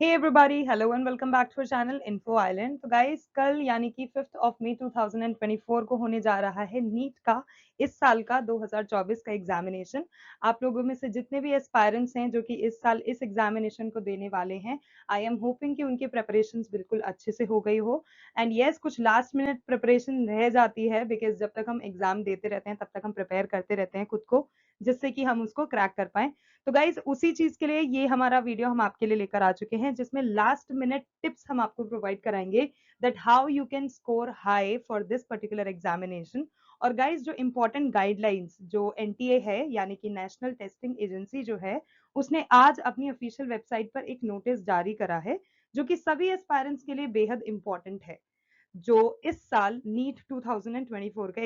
Hey everybody, hello and welcome back to our channel Info Island. तो guys, कल यानी कि 5th ऑफ मई 2024 को होने जा रहा है नीट का इस साल का 2024 का एग्जामिनेशन। आप लोगों में से जितने भी एस्पायरेंट्स हैं जो कि इस साल इस एग्जामिनेशन को देने वाले हैं, आई एम होपिंग कि उनकी प्रिपरेशंस बिल्कुल अच्छे से हो गई हो। एंड यस, कुछ लास्ट मिनट प्रिपरेशन रह जाती है बिकॉज जब तक हम एग्जाम देते रहते हैं तब तक हम प्रिपेयर करते रहते हैं खुद को, जिससे कि हम उसको क्रैक कर पाए। तो गाइज, उसी चीज के लिए ये हमारा वीडियो हम आपके लिए लेकर आ चुके हैं, जिसमें लास्ट मिनट टिप्स हम आपको प्रोवाइड कराएंगे that how you can score high for this particular examination. और गाइज, जो इंपॉर्टेंट गाइडलाइंस जो एनटीए है यानी कि नेशनल टेस्टिंग एजेंसी जो है, उसने आज अपनी ऑफिशियल वेबसाइट पर एक नोटिस जारी करा है जो कि सभी एस्पायरेंट्स के लिए बेहद इंपॉर्टेंट है, जो इस साल नीट 2024 का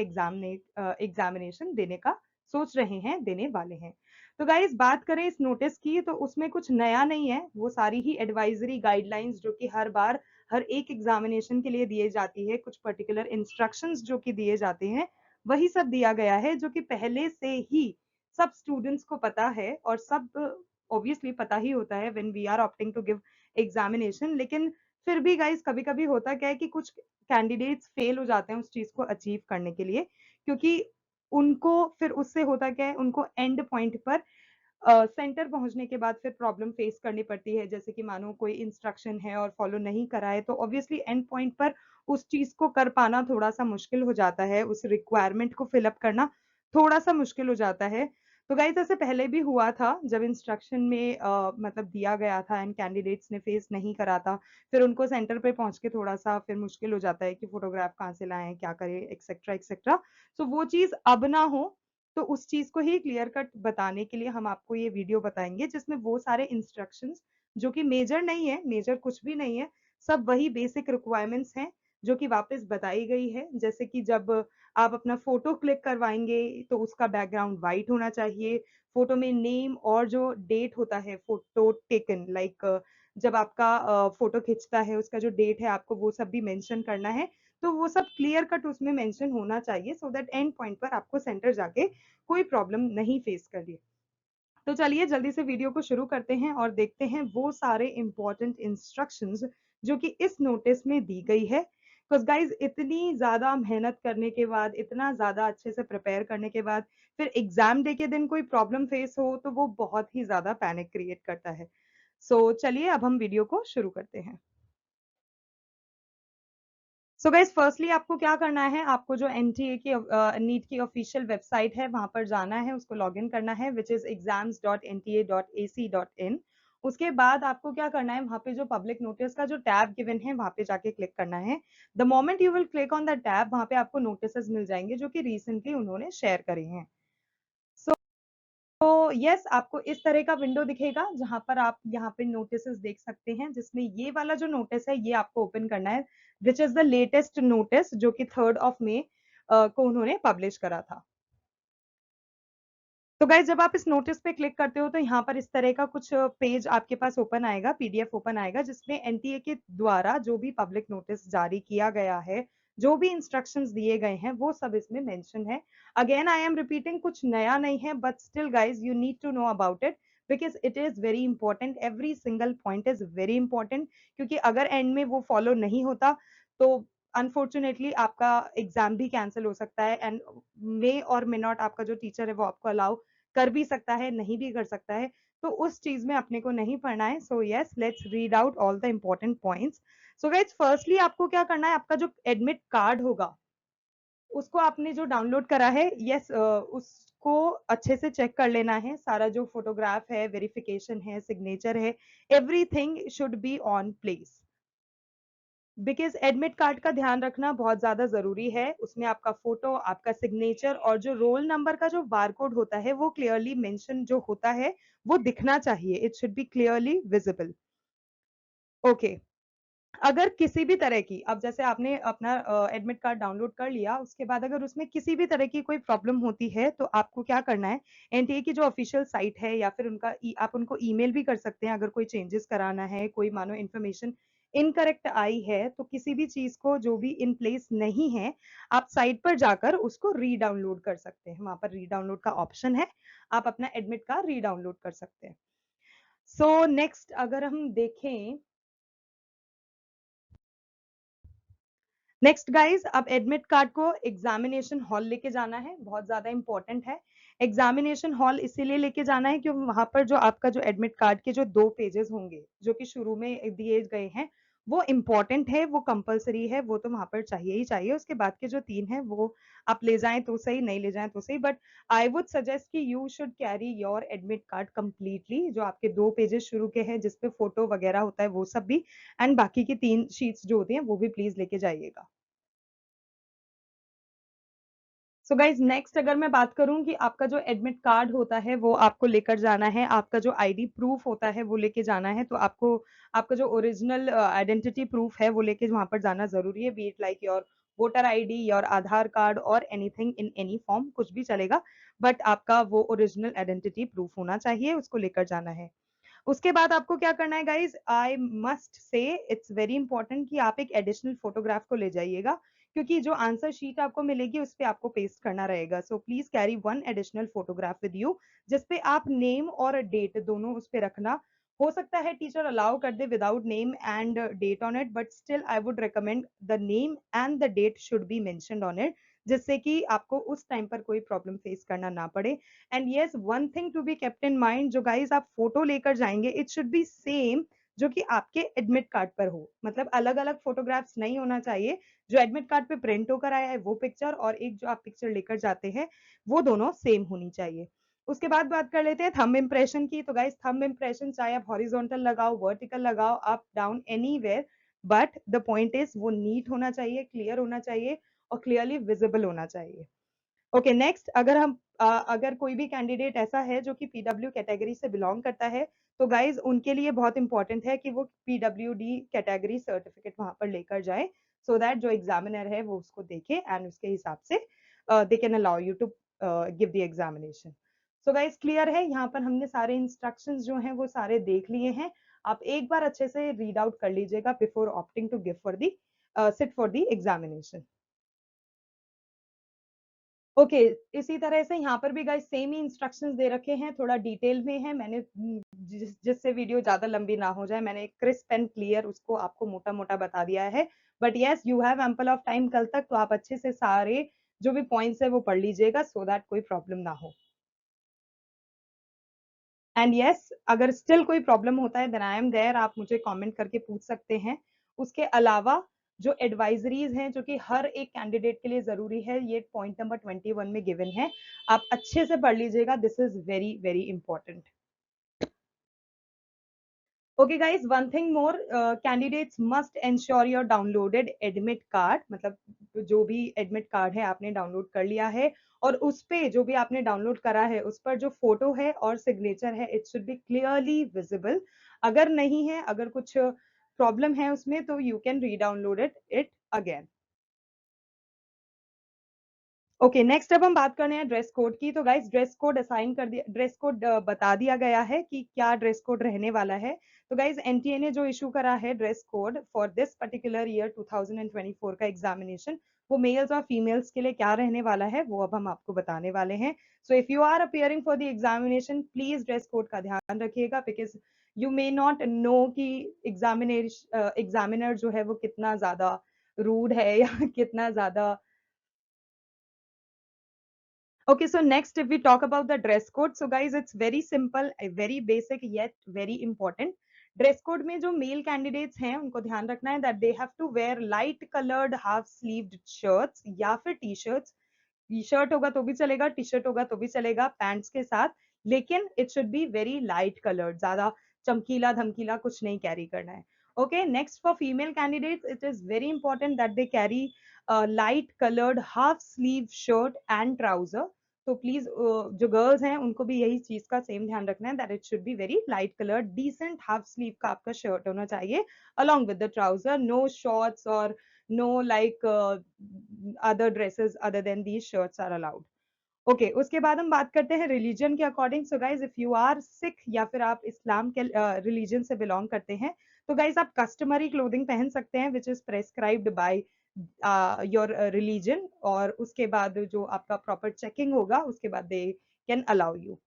एग्जामिनेशन देने का सोच रहे हैं, देने वाले हैं। तो गाइस, बात करें इस नोटिस की तो उसमें कुछ नया नहीं है। वो सारी ही एडवाइजरी गाइडलाइंस जो कि हर बार हर एक एग्जामिनेशन के लिए दिए जाती है, कुछ पर्टिकुलर इंस्ट्रक्शंस जो कि दिए जाते हैं, वही सब दिया गया है जो कि पहले से ही सब स्टूडेंट्स को पता है और सब ऑब्वियसली पता ही होता है when we are opting to give examination. लेकिन फिर भी गाइस, कभी कभी होता क्या है कि कुछ कैंडिडेट्स फेल हो जाते हैं उस चीज को अचीव करने के लिए, क्योंकि उनको फिर उससे होता क्या है, उनको एंड पॉइंट पर सेंटर पहुंचने के बाद फिर प्रॉब्लम फेस करनी पड़ती है। जैसे कि मानो कोई इंस्ट्रक्शन है और फॉलो नहीं करा है तो ऑब्वियसली एंड पॉइंट पर उस चीज को कर पाना थोड़ा सा मुश्किल हो जाता है, उस रिक्वायरमेंट को फिलअप करना थोड़ा सा मुश्किल हो जाता है। तो गाइस, ऐसे पहले भी हुआ था जब इंस्ट्रक्शन में मतलब दिया गया था एंड कैंडिडेट्स ने फेस नहीं करा था, फिर उनको सेंटर पे पहुंच के थोड़ा सा फिर मुश्किल हो जाता है कि फोटोग्राफ कहाँ से लाएं, क्या करें, एक्सेट्रा एक्सेट्रा। सो वो चीज अब ना हो, तो उस चीज को ही क्लियर कट बताने के लिए हम आपको ये वीडियो बताएंगे, जिसमें वो सारे इंस्ट्रक्शंस जो कि मेजर नहीं है, मेजर कुछ भी नहीं है, सब वही बेसिक रिक्वायरमेंट्स हैं जो कि वापस बताई गई है। जैसे कि जब आप अपना फोटो क्लिक करवाएंगे तो उसका बैकग्राउंड वाइट होना चाहिए, फोटो में नेम और जो डेट होता है फोटो टेकन, लाइक जब आपका फोटो खिंचता है उसका जो डेट है आपको वो सब भी मेंशन करना है। तो वो सब क्लियर कट उसमें मेंशन होना चाहिए सो दैट एंड पॉइंट पर आपको सेंटर जाके कोई प्रॉब्लम नहीं फेस करिए। तो चलिए जल्दी से वीडियो को शुरू करते हैं और देखते हैं वो सारे इंपॉर्टेंट इंस्ट्रक्शंस जो कि इस नोटिस में दी गई है। बिकॉज गाइज, इतनी ज्यादा मेहनत करने के बाद, इतना ज्यादा अच्छे से प्रिपेयर करने के बाद फिर एग्जाम डे के दिन कोई प्रॉब्लम फेस हो तो वो बहुत ही ज्यादा पैनिक क्रिएट करता है। चलिए अब हम वीडियो को शुरू करते हैं। सो गाइज, फर्स्टली आपको क्या करना है, आपको जो एनटीए की नीट की ऑफिशियल वेबसाइट है वहां पर जाना है, उसको लॉग इन करना है, विच इज exams.nta.ac.in। उसके बाद आपको क्या करना है, वहां पे जो पब्लिक नोटिस का जो टैब गिवन है वहां पे जाके क्लिक करना है। The moment you will click on the tab, वहां पे आपको नोटिस मिल जाएंगे जो कि रिसेंटली उन्होंने शेयर करे हैं। तो यस, आपको इस तरह का विंडो दिखेगा जहां पर आप यहाँ पे नोटिस देख सकते हैं, जिसमें ये वाला जो नोटिस है ये आपको ओपन करना है, which is the latest notice जो कि 3rd of May को उन्होंने पब्लिश करा था। तो गाइज, जब आप इस नोटिस पे क्लिक करते हो तो यहाँ पर इस तरह का कुछ पेज आपके पास ओपन आएगा, पीडीएफ ओपन आएगा, जिसमें एनटीए के द्वारा जो भी पब्लिक नोटिस जारी किया गया है, जो भी इंस्ट्रक्शंस दिए गए हैं, वो सब इसमें मेंशन है। अगेन आई एम रिपीटिंग, कुछ नया नहीं है, but still guys you need to know about it because it is very important, every single point is very important. क्योंकि अगर एंड में वो फॉलो नहीं होता तो अनफॉर्चुनेटली आपका एग्जाम भी कैंसिल हो सकता है, एंड मे और मे नॉट आपका जो टीचर है वो आपको अलाउ कर भी सकता है, नहीं भी कर सकता है। तो उस चीज में अपने को नहीं पढ़ना है। So yes, let's read out all the important points. So guys, firstly आपको क्या करना है, आपका जो एडमिट कार्ड होगा उसको आपने जो डाउनलोड करा है, यस, उसको अच्छे से चेक कर लेना है। सारा जो फोटोग्राफ है, वेरिफिकेशन है, सिग्नेचर है, everything should be on place. Because admit card का ध्यान रखना बहुत ज्यादा जरूरी है, उसमें आपका फोटो, आपका सिग्नेचर और जो रोल नंबर का जो बारकोड होता है वो क्लियरली मेंशन जो होता है वो दिखना चाहिए, it should be clearly visible. Okay, अगर किसी भी तरह की, अब जैसे आपने अपना एडमिट कार्ड डाउनलोड कर लिया, उसके बाद अगर उसमें किसी भी तरह की कोई प्रॉब्लम होती है तो आपको क्या करना है, एनटीए की जो ऑफिशियल साइट है या फिर उनका आप उनको ईमेल भी कर सकते हैं। अगर कोई चेंजेस कराना है, कोई मानो इन्फॉर्मेशन इनकरेक्ट आई है, तो किसी भी चीज को जो भी इन प्लेस नहीं है, आप साइट पर जाकर उसको री डाउनलोड कर सकते हैं। वहां पर री डाउनलोड का ऑप्शन है, आप अपना एडमिट कार्ड री डाउनलोड कर सकते हैं। सो नेक्स्ट अगर हम देखें, नेक्स्ट गाइज, अब एडमिट कार्ड को एग्जामिनेशन हॉल लेके जाना है, बहुत ज्यादा इंपॉर्टेंट है। एग्जामिनेशन हॉल इसीलिए लेके जाना है क्योंकि वहां पर जो आपका जो एडमिट कार्ड के जो 2 पेजेस होंगे जो कि शुरू में दिए गए हैं, वो इम्पोर्टेंट है, वो कंपलसरी है, वो तो वहां पर चाहिए ही चाहिए। उसके बाद के जो 3 है वो आप ले जाएं तो सही, नहीं ले जाएं तो सही, बट आई वुड सजेस्ट कि you should carry your admit card completely, जो आपके 2 पेजेस शुरू के हैं जिसपे फोटो वगैरह होता है वो सब भी, एंड बाकी की 3 शीट्स जो होती हैं वो भी प्लीज लेके जाइएगा। सो गाइज नेक्स्ट अगर मैं बात करूं कि आपका जो एडमिट कार्ड होता है वो आपको लेकर जाना है, आपका जो आईडी प्रूफ होता है वो लेके जाना है, तो आपको आपका जो ओरिजिनल आइडेंटिटी प्रूफ है वो लेके वहां पर जाना जरूरी है, B it like your voter ID, your Aadhaar card और एनीथिंग इन एनी फॉर्म, कुछ भी चलेगा, बट आपका वो ओरिजिनल आइडेंटिटी प्रूफ होना चाहिए, उसको लेकर जाना है। उसके बाद आपको क्या करना है guys, I must say it's very important कि आप एक एडिशनल फोटोग्राफ को ले जाइएगा, क्योंकि जो आंसर शीट आपको मिलेगी उस पर आपको पेस्ट करना रहेगा। So please carry one additional photograph with you, जिसपे आप नेम और डेट दोनों उस पर रखना। हो सकता है टीचर अलाउ कर दे without name and date on it, but still I would recommend the name and the date should be mentioned on it, जिससे कि आपको उस टाइम पर कोई प्रॉब्लम फेस करना ना पड़े। And yes, one thing to be kept in mind, जो गाइज आप फोटो लेकर जाएंगे इट शुड बी सेम जो कि आपके एडमिट कार्ड पर हो, मतलब अलग अलग फोटोग्राफ्स नहीं होना चाहिए। जो एडमिट कार्ड पे प्रिंट होकर आया है वो पिक्चर और एक जो आप पिक्चर लेकर जाते हैं वो दोनों सेम होनी चाहिए। उसके बाद बात कर लेते हैं थंब इम्प्रेशन की। तो गाइज थंब इम्प्रेशन चाहे आप हॉरिजॉन्टल लगाओ, वर्टिकल लगाओ, up down anywhere, but the point is वो नीट होना चाहिए, क्लियर होना चाहिए और क्लियरली विजिबल होना चाहिए। ओके नेक्स्ट, अगर कोई भी कैंडिडेट ऐसा है जो कि पीडब्ल्यू कैटेगरी से बिलोंग करता है, तो गाइज उनके लिए बहुत इंपॉर्टेंट है कि वो पीडब्ल्यूडी कैटेगरी सर्टिफिकेट वहां पर लेकर जाए, सो दैट जो एग्जामिनर है वो उसको देखे एंड उसके हिसाब से they can allow you to give the examination. So guys clear है, यहाँ पर हमने सारे इंस्ट्रक्शंस जो हैं वो सारे देख लिए हैं। आप एक बार अच्छे से रीड आउट कर लीजिएगा before opting to give for the sit for the examination. Okay इसी तरह से यहाँ पर भी गाइस सेम ही इंस्ट्रक्शंस दे रखे हैं, थोड़ा डिटेल में है, मैंने जिससे वीडियो ज्यादा लंबी ना हो जाए, मैंने क्रिस्प एंड क्लियर उसको आपको मोटा मोटा बता दिया है। But yes, you have ample of time कल तक, तो आप अच्छे से सारे जो भी पॉइंट्स है वो पढ़ लीजिएगा सो दैट कोई प्रॉब्लम ना हो। एंड यस, अगर स्टिल कोई प्रॉब्लम होता है देन आई एम देयर, आप मुझे कमेंट करके पूछ सकते हैं। उसके अलावा जो एडवाइजरीज हैं जो कि हर एक कैंडिडेट के लिए जरूरी है, ये पॉइंट नंबर 21 में गिवन है, आप अच्छे से पढ़ लीजिएगा, this is very very important. Okay guys, one thing more, candidates must ensure your downloaded admit card, मतलब जो भी एडमिट कार्ड है आपने डाउनलोड कर लिया है और उस पे जो भी आपने डाउनलोड करा है उस पर जो फोटो है और सिग्नेचर है it should be clearly visible. अगर नहीं है, अगर कुछ प्रॉब्लम है उसमें, तो यू कैन री download it again. Okay next, अब हम बात करने हैं ड्रेस कोड की। तो गाइस ड्रेस कोड असाइन कर दिया, ड्रेस कोड बता दिया गया है कि क्या ड्रेस कोड रहने वाला है। तो गाइस एनटीए ने जो इशू करा है dress code for this particular year 2024 का एग्जामिनेशन, वो मेल्स और फीमेल्स के लिए क्या रहने वाला है वो अब हम आपको बताने वाले हैं। So if you are appearing for the examination please dress code का ध्यान रखिएगा, because you may not know कि एग्जामिनर जो है वो कितना ज्यादा रूड है या कितना ज्यादा। Okay, so next, if we talk about the dress code, so guys, it's very simple, very basic yet very important. Dress code में जो मेल कैंडिडेट्स हैं उनको ध्यान रखना है that they have to wear light coloured half sleeved shirts या फिर T shirts. T shirt होगा तो भी चलेगा, टी शर्ट होगा तो भी चलेगा पैंट्स के साथ, लेकिन it should be very light coloured, ज्यादा चमकीला धमकीला कुछ नहीं कैरी करना है। Okay next, for female candidates it is very important that they carry light coloured half sleeve shirt and trouser. तो प्लीज जो गर्ल्स हैं उनको भी यही चीज का सेम ध्यान रखना है that it should be very light coloured decent half sleeve का आपका शर्ट होना चाहिए along with the trouser, no shorts or no like other dresses other than these shirts are allowed. Okay उसके बाद हम बात करते हैं रिलीजन के according. So guys if you are Sikh या फिर आप इस्लाम के रिलीजन से बिलोंग करते हैं, तो गाइज आप कस्टमरी क्लोथिंग पहन सकते हैं which is prescribed by your religion, और उसके बाद जो आपका प्रॉपर चेकिंग होगा उसके बाद दे can allow you.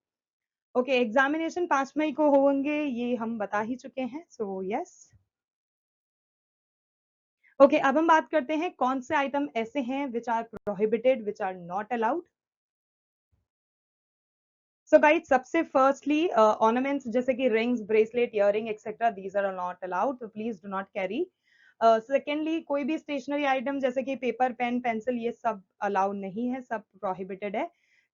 Okay, examination 5 मई को होंगे, ये हम बता ही चुके हैं, सो यस। ओके, अब हम बात करते हैं कौन से आइटम ऐसे हैं which are prohibited, which are not allowed. So guys, सबसे फर्स्टली ऑर्नामेंट्स जैसे कि rings, bracelet, earring etcetera, these are not allowed, तो please do not carry. Secondly, कोई भी स्टेशनरी आइटम जैसे कि पेपर, पेन, पेंसिल, ये सब अलाउ नहीं है, सब प्रोहिबिटेड है।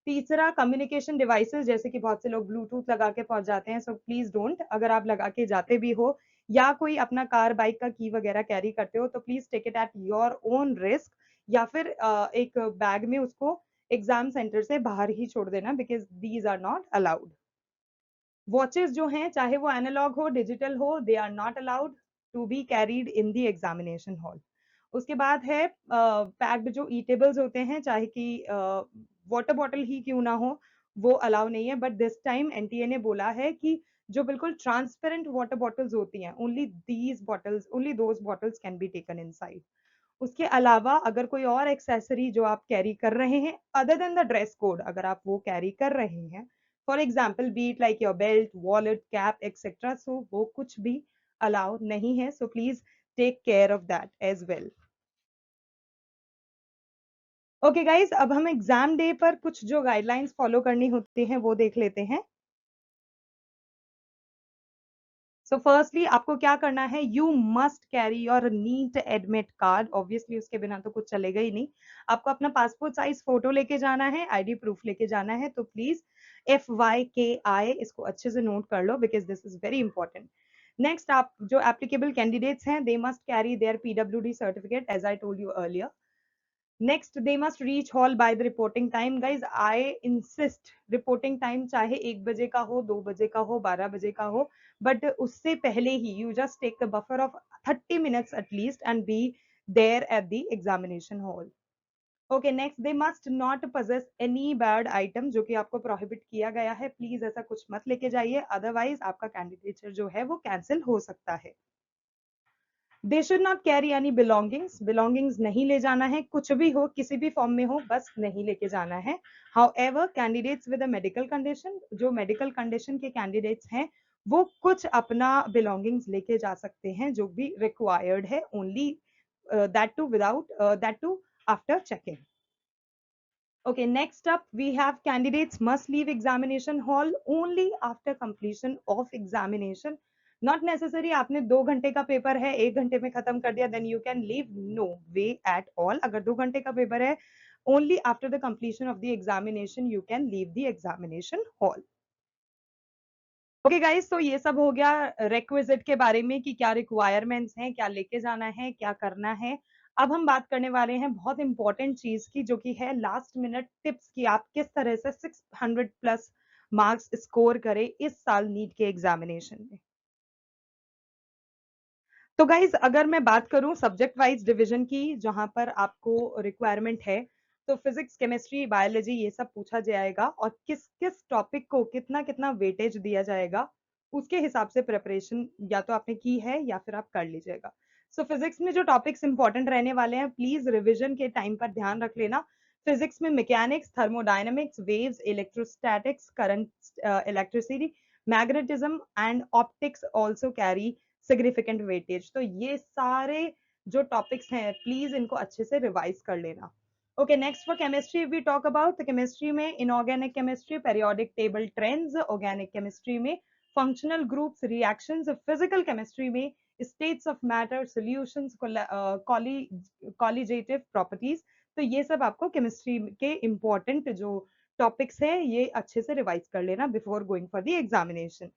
तीसरा, कम्युनिकेशन डिवाइसेस जैसे कि बहुत से लोग ब्लूटूथ लगा के पहुंच जाते हैं, सो प्लीज डोंट। अगर आप लगा के जाते भी हो या कोई अपना कार बाइक का की वगैरह कैरी करते हो, तो please take it at your own risk, या फिर एक बैग में उसको एग्जाम सेंटर से बाहर ही छोड़ देना, because these are not allowed. Watches जो हैं, चाहे वो एनालॉग हो, डिजिटल हो, they are not allowed to be carried in the examination hall. उसके बाद है पैक्ड जो ईटेबल्स होते हैं, चाहे कि वाटर बॉटल ही क्यों ना हो, वो अलाउ नहीं है। बट दिस टाइम एनटीए ने बोला है कि जो बिल्कुल ट्रांसपेरेंट वाटर बॉटल्स होती हैं, only these bottles, only those bottles can be taken inside. उसके अलावा अगर कोई और एक्सेसरी जो आप कैरी कर रहे हैं other than the dress code, अगर आप वो कैरी कर रहे हैं, for example be it like your belt, wallet, cap etcetera, so वो कुछ भी अलाउ नहीं है, so please take care of that as well. Okay guys, अब हम एग्जाम डे पर कुछ जो गाइडलाइंस फॉलो करनी होती हैं वो देख लेते हैं। सो फर्स्टली आपको क्या करना है, you must carry your NEET admit card, obviously उसके बिना तो कुछ चलेगा ही नहीं। आपको अपना पासपोर्ट साइज फोटो लेके जाना है, आईडी प्रूफ लेके जाना है, तो प्लीज FYKI इसको अच्छे से नोट कर लो, because this is very important. Next, आप जो एप्लीकेबल कैंडिडेट्स हैं, they must carry their PWD certificate as I told you earlier. Next, they must reach hall by the reporting time. Guys, I insist, reporting time चाहे 1 बजे का हो, 2 बजे का हो, 12 बजे का हो, बट उससे पहले ही you just take a buffer of 30 minutes at least and be there at the examination hall. Okay, next, they must not possess any bad item, जो कि आपको प्रोहिबिट किया गया है, प्लीज ऐसा कुछ मत लेके जाइए, अदरवाइज आपका कैंडिडेचर जो है वो कैंसिल हो सकता है। They should not carry any belongings, belongings नहीं ले जाना है, कुछ भी हो, किसी भी फॉर्म में हो, बस नहीं लेके जाना है। However, candidates with a medical condition, जो मेडिकल कंडीशन के कैंडिडेट्स हैं, वो कुछ अपना बिलोंगिंग्स लेके जा सकते हैं जो भी रिक्वायर्ड है, only that too without that too after checking. Okay, next up we have candidates must leave examination hall only after completion of examination. Not necessary आपने 2 घंटे का पेपर है 1 घंटे में खत्म कर दिया then you can leave, no way at all. अगर 2 घंटे का पेपर है, only after the completion of the examination you can leave the examination hall. Okay guys, तो ये सब हो गया रिक्विजिट के बारे में कि क्या रिक्वायरमेंट्स हैं, क्या लेके जाना है, क्या करना है। अब हम बात करने वाले हैं बहुत इंपॉर्टेंट चीज की, जो कि है लास्ट मिनट टिप्स की, आप किस तरह से 600+ मार्क्स स्कोर करें इस साल नीट के एग्जामिनेशन में। तो गाइज, अगर मैं बात करूं सब्जेक्ट वाइज डिवीजन की, जहां पर आपको रिक्वायरमेंट है, तो फिजिक्स, केमिस्ट्री, बायोलॉजी ये सब पूछा जाएगा, और किस किस टॉपिक को कितना कितना वेटेज दिया जाएगा, उसके हिसाब से प्रिपरेशन या तो आपने की है या फिर आप कर लीजिएगा। सो फिजिक्स में जो टॉपिक्स इंपॉर्टेंट रहने वाले हैं, प्लीज रिविजन के टाइम पर ध्यान रख लेना। फिजिक्स में mechanics, thermodynamics, waves, electrostatics, current, electricity, magnetism and optics also carry significant weightage. तो ये सारे जो टॉपिक्स हैं, प्लीज इनको अच्छे से रिवाइज कर लेना। Okay, next for chemistry we talk about, chemistry में inorganic chemistry, periodic table trends, organic chemistry में functional groups, reactions, physical chemistry में states of matter, solutions, colligative properties. तो ये सब आपको केमिस्ट्री के इंपॉर्टेंट जो टॉपिक्स है, ये अच्छे से रिवाइज कर लेना before going for the examination.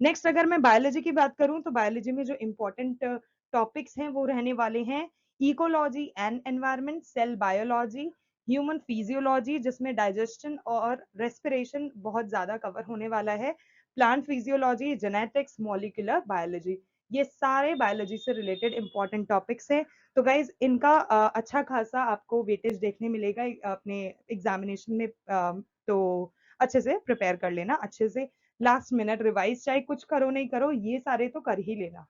Next, अगर मैं बायोलॉजी की बात करूं, तो बायोलॉजी में जो इंपॉर्टेंट टॉपिक्स हैं वो रहने वाले हैं ecology and environment, cell biology, human physiology जिसमें डाइजेशन और रेस्पिरेशन बहुत ज्यादा कवर होने वाला है, plant physiology, genetics, molecular biology, ये सारे बायोलॉजी से रिलेटेड इंपॉर्टेंट टॉपिक्स हैं। तो गाइज, इनका अच्छा खासा आपको वेटेज देखने मिलेगा अपने एग्जामिनेशन में, तो अच्छे से प्रिपेयर कर लेना, अच्छे से लास्ट मिनट रिवाइज, चाहे कुछ करो नहीं करो, ये सारे तो कर ही लेना।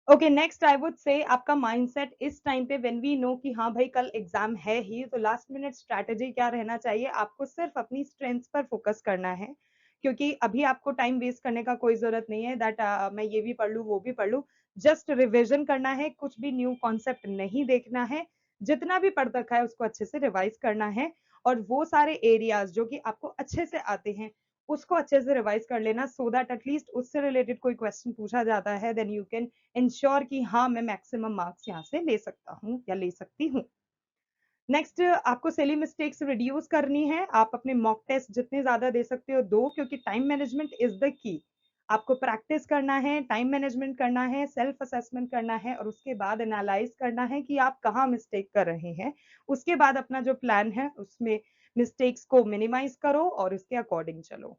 Okay, next I would say आपका माइंडसेट इस टाइम पे व्हेन वी नो कि हाँ भाई कल एग्जाम है ही, तो लास्ट मिनट स्ट्रैटेजी क्या रहना चाहिए, आपको सिर्फ अपनी स्ट्रेंथ्स पर फोकस करना है, क्योंकि अभी आपको टाइम वेस्ट करने का कोई जरूरत नहीं है दैट मैं ये भी पढ़ लूँ वो भी पढ़ लूँ। जस्ट रिविजन करना है, कुछ भी न्यू कॉन्सेप्ट नहीं देखना है, जितना भी पढ़ रखा है उसको अच्छे से रिवाइज करना है, और वो सारे एरियाज जो कि आपको अच्छे से आते हैं उसको अच्छे से रिवाइज कर लेना, सो दैट एटलीस्ट उससे रिलेटेड कोई क्वेश्चन पूछा जाता है देन यू कैन इंश्योर कि हाँ मैं मैक्सिमम मार्क्स यहाँ से ले सकता हूँ या ले सकती हूँ। नेक्स्ट आपको सिली मिस्टेक्स रिड्यूस करनी है, आप अपने मॉक टेस्ट जितने ज्यादा दे सकते हो दो, क्योंकि time management is the key. आपको प्रैक्टिस करना है, टाइम मैनेजमेंट करना है, सेल्फ असेसमेंट करना है, और उसके बाद एनालाइज करना है कि आप कहाँ मिस्टेक कर रहे हैं। उसके बाद अपना जो प्लान है उसमें मिस्टेक्स को मिनिमाइज करो और उसके अकॉर्डिंग चलो।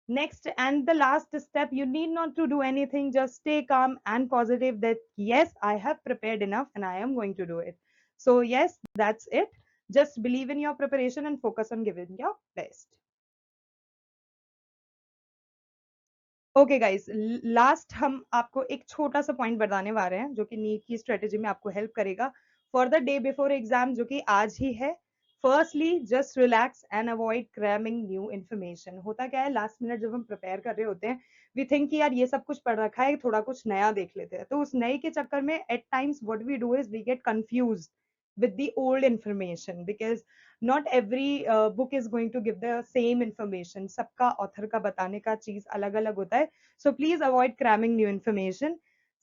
Next and the last step, you need not to do anything, just stay calm and positive that yes, I have prepared enough and I am going to do it. So yes, that's it. Just believe in your preparation and focus on giving your best. Okay guys, last हम आपको एक छोटा सा point बताने वाले हैं जो कि नीट की स्ट्रेटेजी में आपको हेल्प करेगा for the day before exam, जो कि आज ही है। Firstly just relax and avoid cramming new information. होता क्या है, लास्ट मिनट जब हम प्रिपेयर कर रहे होते हैं वी थिंक कि यार ये सब कुछ पढ़ रखा है, थोड़ा कुछ नया देख लेते हैं, तो उस नए के चक्कर में at times what we do is we get confused with the old information, because not every book is going to give the same information, सबका author का बताने का चीज अलग अलग होता है, so please avoid cramming new information.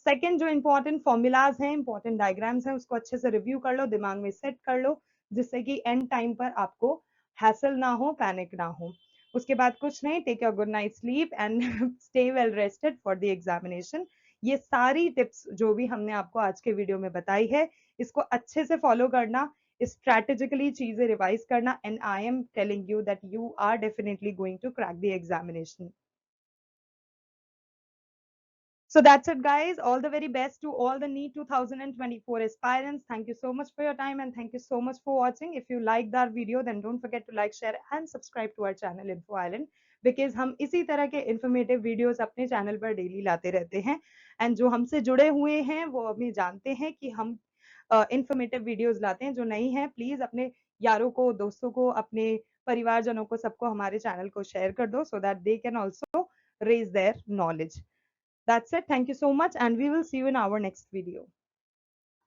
Second, जो इंपॉर्टेंट फॉर्मूलाज हैं, इंपॉर्टेंट डायग्राम्स हैं, उसको अच्छे से रिव्यू कर लो, दिमाग में सेट कर लो, जिससे कि एंड टाइम पर आपको हैसल ना हो, पैनिक ना हो। उसके बाद कुछ नहीं, take your good night sleep and stay well rested for the examination. ये सारी टिप्स जो भी हमने आपको आज के वीडियो में बताई है, इसको अच्छे से फॉलो करना, स्ट्रैटेजिकली चीजें रिवाइज करना, and I am telling you that you are definitely going to crack the examination. So that's it, guys. All the very best to all the NEET 2024 aspirants. Thank you so much for your time and thank you so much for watching. If you liked our video, then don't forget to like, share and subscribe to our channel Info Island, because हम इसी तरह के informative videos अपने channel पर daily लाते रहते हैं, and जो हमसे जुड़े हुए हैं वो अभी जानते हैं कि हम informative videos लाते हैं। जो नहीं है प्लीज अपने यारों को, दोस्तों को, अपने परिवारजनों को, सबको हमारे चैनल को शेयर कर दो, so that they can also raise their knowledge. That's it. Thank you so much, and we will see you in our next video.